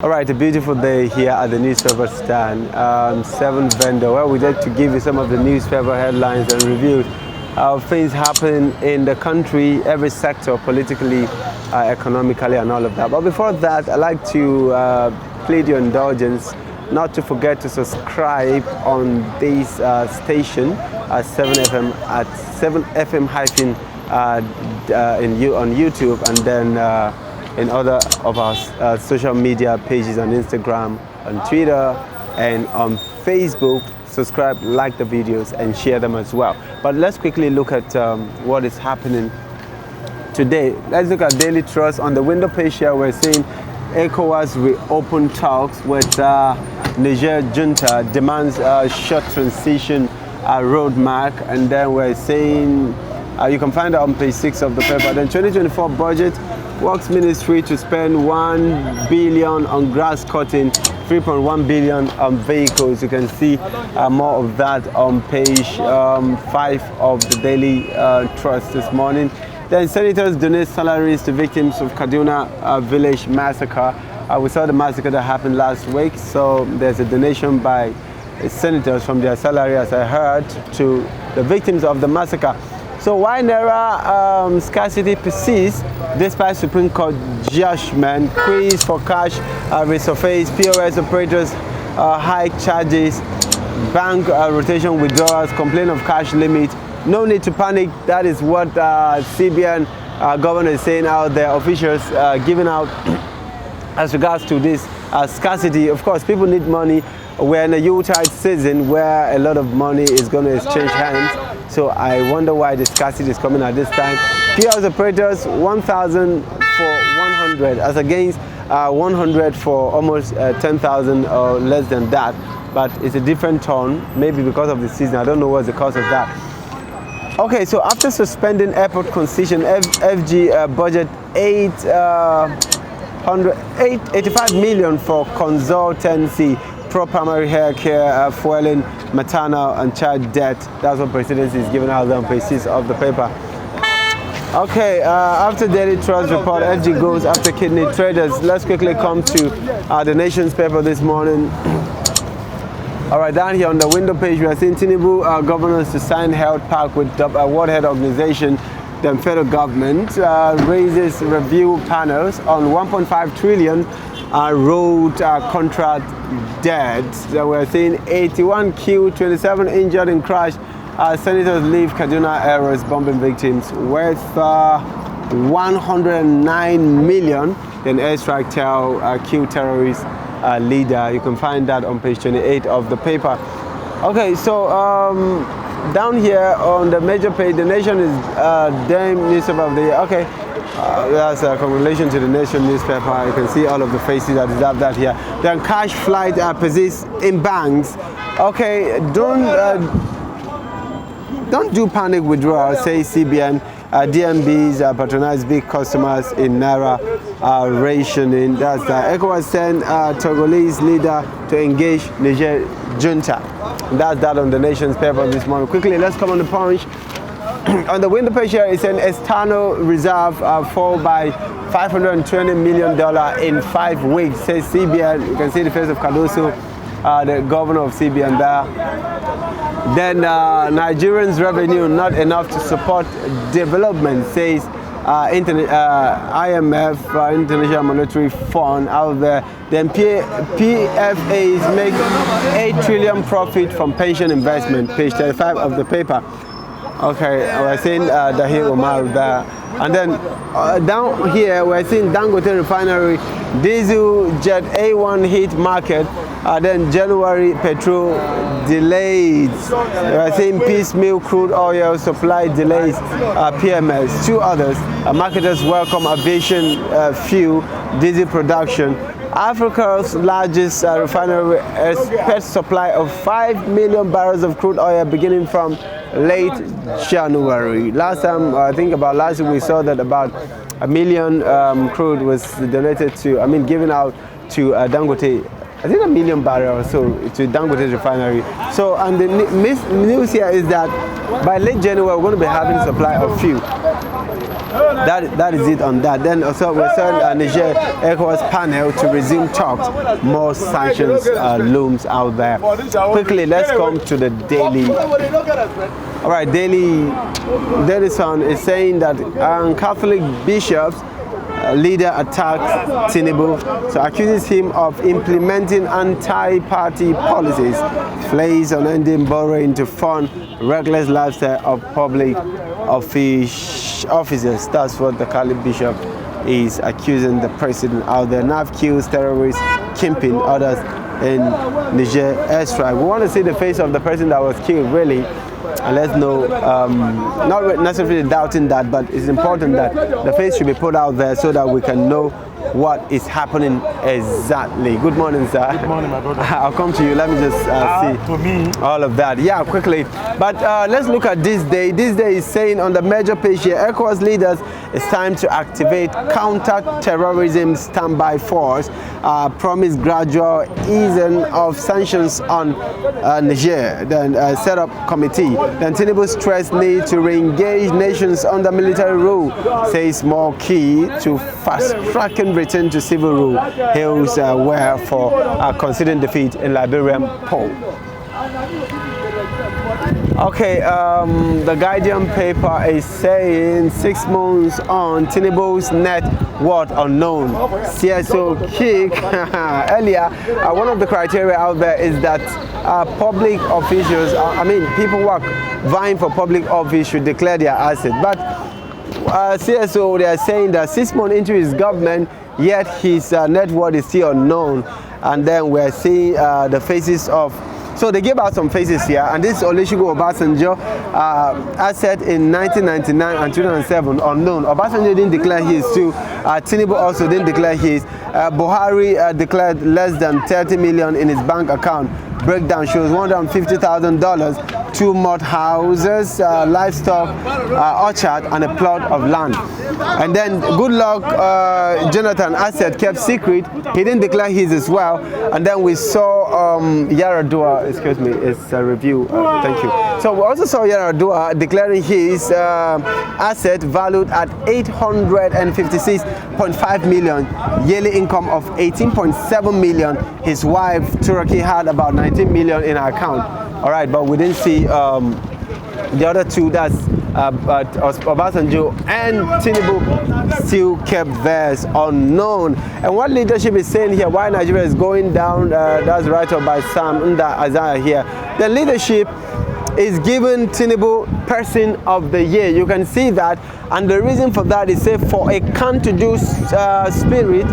All right, a beautiful day here at the newspaper stand, 7th vendor, where we like to give you some of the newspaper headlines and reviews of things happening in the country, every sector, politically, economically, and all of that. But before that, I'd like to plead your indulgence not to forget to subscribe on this station at 7FM at 7FM hyphen on YouTube, and then in other of our social media pages on Instagram, on Twitter, and on Facebook. Subscribe, like the videos, and share them as well. But let's quickly look at what is happening today. Let's look at Daily Trust. On the window page here, we're seeing ECOWAS reopen talks with Niger junta, demands a short transition roadmap, and then we're saying you can find it on page 6 of the paper. Then 2024 budget. Works Ministry to spend $1 billion on grass cutting, $3.1 billion on vehicles. You can see more of that on page 5 of the Daily Trust this morning. Then senators donate salaries to victims of Kaduna village massacre. We saw the massacre that happened last week, so there's a donation by senators from their salary, as I heard, to the victims of the massacre. So why Naira scarcity persists despite Supreme Court judgment? Queries for cash resurface, POS operators hike charges, bank rotation withdrawals, complain of cash limit. No need to panic. That is what CBN governor is saying out there, officials giving out as regards to this scarcity. Of course, people need money. We're in a Yuletide season where a lot of money is going to exchange hands. So I wonder why the scarcity is coming at this time. POS operators, 1,000 for 100, as against 100 for almost 10,000 or less than that. But it's a different tone, maybe because of the season. I don't know what's the cause of that. Okay, so after suspending airport concession, FG budget 85 million for consultancy, pro-primary hair care, fueling maternal and child debt. That's what presidency is giving out on page 6 of the paper. Okay, after Daily Trust report, FG goes after kidney traders. Let's quickly come to the Nation's paper this morning. All right, down here on the window page, we are seeing Tinubu governors to sign health pact with the World Health Organization. The federal government raises review panels on 1.5 trillion road contract debt. We're seeing 81 killed, 27 injured in crash. Senators leave Kaduna areas bombing victims worth 109 million. Then airstrike tell kill terrorist leader. You can find that on page 28 of the paper. Okay, so down here on the major page, the Nation is damn newspaper of the year. Okay, that's a congratulations to the Nation newspaper. You can see all of the faces that deserve that here. Then cash flight persists in banks. Okay, don't do panic withdrawal, says CBN. DMBs patronize big customers in Naira rationing. That's that. ECOWAS sent Togolese leader to engage Niger junta. That's that on the Nation's paper this morning. Quickly, let's come on the Punch. On the window page here, it's an external reserve fall by $520 million in 5 weeks, says CBN. You can see the face of Cardoso, the governor of CBN there. Then Nigerians' revenue not enough to support development, says IMF, International Monetary Fund out there. Then PFAs make 8 trillion profit from pension investment, page 35 of the paper. Okay, we're seeing Dahir Omar there. And then down here, we're seeing Dangote Refinery, diesel jet A1 hit market. Then January petrol delays. We're seeing piecemeal crude oil supply delays, PMS. 2 others. Marketers welcome aviation fuel, diesel production. Africa's largest refinery expects supply of 5 million barrels of crude oil beginning from late January. Last time, I think about last week, we saw that about 1 million crude was donated to, given out to Dangote. I think 1 million barrels or so to Dangote refinery. So, and the news here is that by late January, we're going to be having supply of fuel. that is it on that. Then also we saw Niger ECOWAS panel to resume talks. More sanctions looms out there. Quickly, let's come to the daily. All right, Daily Sun is saying that Catholic bishops leader attacks Tinubu, so accuses him of implementing anti-party policies, flays on ending borrowing to fund reckless lifestyle of public officers. That's what the Catholic bishop is accusing the president out there. Nav kills terrorists, kingpin others in Niger airstrike. We want to see the face of the person that was killed, really. And let's know, not necessarily doubting that, but it's important that the face should be put out there so that we can know what is happening exactly. Good morning, sir. Good morning, my brother. I'll come to you. Let me just see to me all of that. Yeah, quickly. But let's look at this day. This day is saying on the major page here, ECOWAS leaders, it's time to activate counter-terrorism standby force, promise gradual easing of sanctions on Niger, then set up committee. Then Tinubu stressed need to re-engage nations under military rule, says more key to fast-tracking return to civil rule. Hills were for conceding defeat in Liberian poll. Okay, the Guardian paper is saying 6 months on Tinubu's net worth unknown. CSO kick. Earlier, one of the criteria out there is that public officials, people who are vying for public office should declare their assets. But CSO, they are saying that 6 months into his government, yet his net worth is still unknown. And then we're seeing the faces of. So they gave out some faces here, and this Olusegun Obasanjo asset in 1999 and 2007 unknown. Obasanjo didn't declare his too. Tinubu also didn't declare his. Buhari declared less than 30 million in his bank account. Breakdown shows $150,000, 2 mud houses, livestock, orchard, and a plot of land. And then Goodluck Jonathan asset kept secret. He didn't declare his as well. And then we saw Yaradua, excuse me, it's a review. Thank you. So we also saw Yaradua declaring his asset valued at 856.5 million, yearly income of 18.7 million. His wife Turaki had about 19 million in her account. All right, but we didn't see the other two. That's Obasanjo and Tinubu still kept theirs unknown. And what leadership is saying here, why Nigeria is going down, that's right up by Sam Nda Isaiah here. The leadership is given Tinubu Person of the Year. You can see that, and the reason for that is for a can-to-do spirit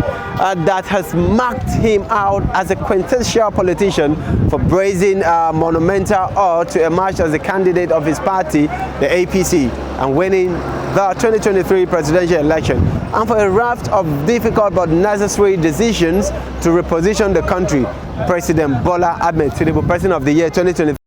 that has marked him out as a quintessential politician for brazen monumental oath to emerge as a candidate of his party, the APC, and winning the 2023 presidential election, and for a raft of difficult but necessary decisions to reposition the country. President Bola Ahmed Tinubu, Person of the Year 2023.